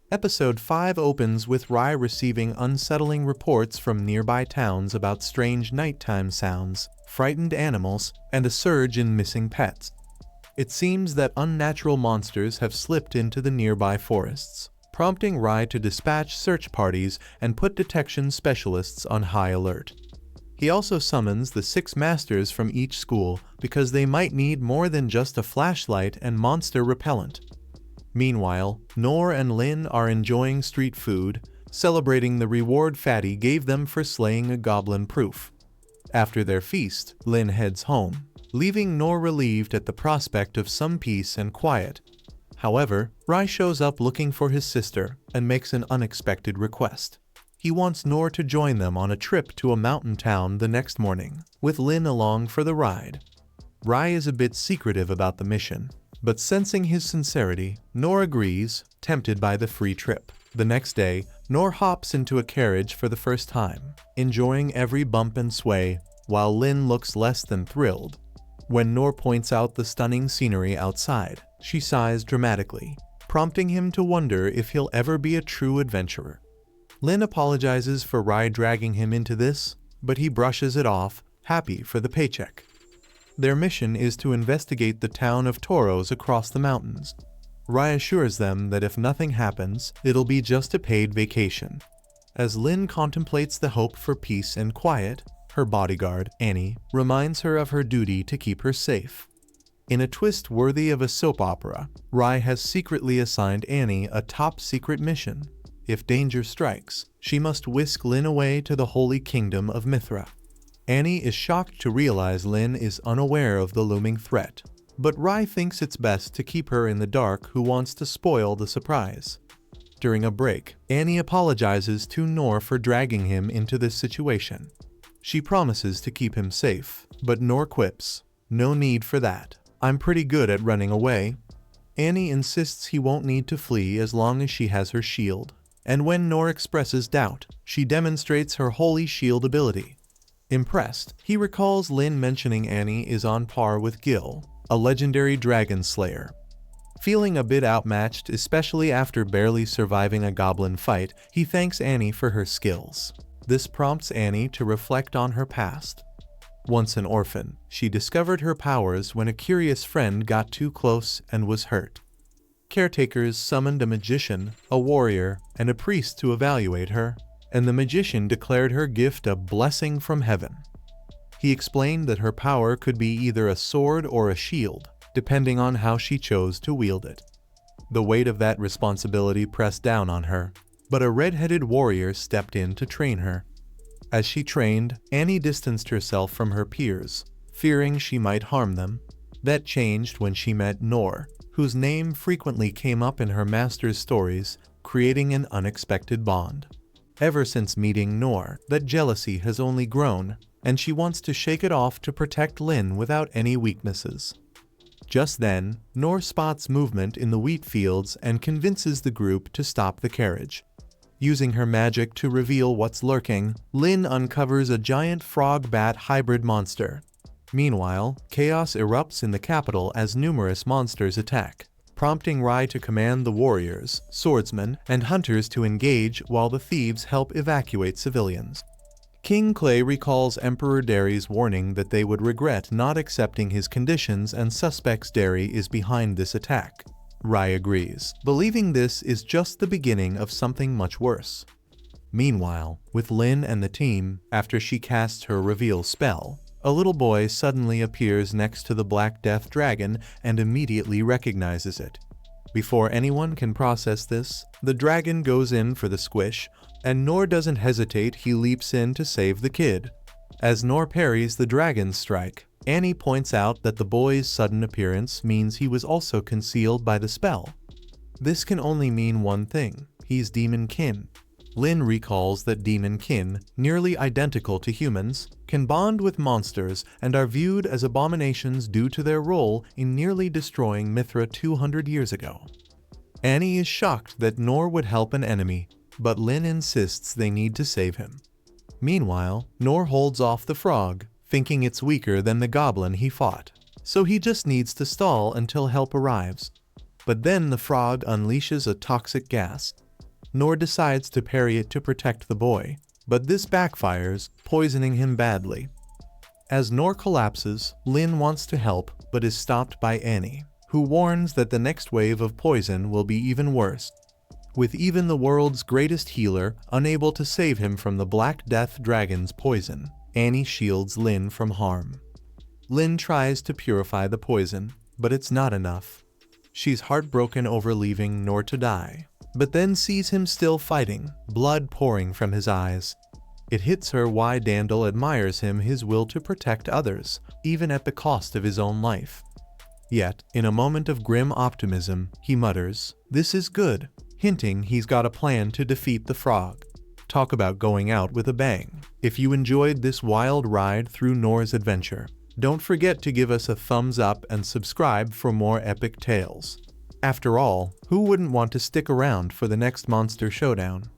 Episode 5 opens with Rai receiving unsettling reports from nearby towns about strange nighttime sounds, frightened animals, and a surge in missing pets. It seems that unnatural monsters have slipped into the nearby forests, prompting Rai to dispatch search parties and put detection specialists on high alert. He also summons the 6 masters from each school because they might need more than just a flashlight and monster repellent. Meanwhile, Noor and Lin are enjoying street food, celebrating the reward Fatty gave them for slaying a goblin proof. After their feast, Lin heads home, leaving Noor relieved at the prospect of some peace and quiet. However, Rai shows up looking for his sister and makes an unexpected request. He wants Noor to join them on a trip to a mountain town the next morning, with Lin along for the ride. Rai is a bit secretive about the mission, but sensing his sincerity, Noor agrees, tempted by the free trip. The next day, Noor hops into a carriage for the first time, enjoying every bump and sway, while Lin looks less than thrilled. When Noor points out the stunning scenery outside, she sighs dramatically, prompting him to wonder if he'll ever be a true adventurer. Lin apologizes for Rai dragging him into this, but he brushes it off, happy for the paycheck. Their mission is to investigate the town of Toros across the mountains. Rai assures them that if nothing happens, it'll be just a paid vacation. As Lin contemplates the hope for peace and quiet, her bodyguard, Annie, reminds her of her duty to keep her safe. In a twist worthy of a soap opera, Rai has secretly assigned Annie a top-secret mission. If danger strikes, she must whisk Lin away to the Holy Kingdom of Mithra. Annie is shocked to realize Lin is unaware of the looming threat, but Rai thinks it's best to keep her in the dark who wants to spoil the surprise. During a break, Annie apologizes to Noor for dragging him into this situation. She promises to keep him safe, but Noor quips, "No need for that. I'm pretty good at running away." Annie insists he won't need to flee as long as she has her shield. And when Noor expresses doubt, she demonstrates her holy shield ability. Impressed, he recalls Lin mentioning Annie is on par with Gil, a legendary dragon slayer. Feeling a bit outmatched, especially after barely surviving a goblin fight, he thanks Annie for her skills. This prompts Annie to reflect on her past. Once an orphan, she discovered her powers when a curious friend got too close and was hurt. Caretakers summoned a magician, a warrior, and a priest to evaluate her, and the magician declared her gift a blessing from heaven. He explained that her power could be either a sword or a shield, depending on how she chose to wield it. The weight of that responsibility pressed down on her, but a red-headed warrior stepped in to train her. As she trained, Annie distanced herself from her peers, fearing she might harm them. That changed when she met Noor, whose name frequently came up in her master's stories, creating an unexpected bond. Ever since meeting Noor, that jealousy has only grown, and she wants to shake it off to protect Lin without any weaknesses. Just then, Noor spots movement in the wheat fields and convinces the group to stop the carriage. Using her magic to reveal what's lurking, Lin uncovers a giant frog-bat hybrid monster. Meanwhile, chaos erupts in the capital as numerous monsters attack, prompting Rai to command the warriors, swordsmen, and hunters to engage while the thieves help evacuate civilians. King Clay recalls Emperor Derry's warning that they would regret not accepting his conditions and suspects Derry is behind this attack. Rai agrees, believing this is just the beginning of something much worse. Meanwhile, with Lin and the team, after she casts her reveal spell, a little boy suddenly appears next to the Black Death Dragon and immediately recognizes it. Before anyone can process this, the dragon goes in for the squish, and Noor doesn't hesitate, he leaps in to save the kid. As Noor parries the dragon's strike, Annie points out that the boy's sudden appearance means he was also concealed by the spell. This can only mean one thing: he's demon kin. Lin recalls that demon kin, nearly identical to humans, can bond with monsters and are viewed as abominations due to their role in nearly destroying Mithra 200 years ago. Annie is shocked that Noor would help an enemy, but Lin insists they need to save him. Meanwhile, Noor holds off the frog, thinking it's weaker than the goblin he fought, so he just needs to stall until help arrives. But then the frog unleashes a toxic gas. Nor decides to parry it to protect the boy, but this backfires, poisoning him badly. As Nor collapses, Lin wants to help but is stopped by Annie, who warns that the next wave of poison will be even worse. With even the world's greatest healer unable to save him from the Black Death Dragon's poison, Annie shields Lin from harm. Lin tries to purify the poison, but it's not enough. She's heartbroken over leaving Nor to die, but then sees him still fighting, blood pouring from his eyes. It hits her why Dandel admires his will to protect others, even at the cost of his own life. Yet, in a moment of grim optimism, he mutters, "This is good," hinting he's got a plan to defeat the frog. Talk about going out with a bang. If you enjoyed this wild ride through Nor's adventure, don't forget to give us a thumbs up and subscribe for more epic tales. After all, who wouldn't want to stick around for the next monster showdown?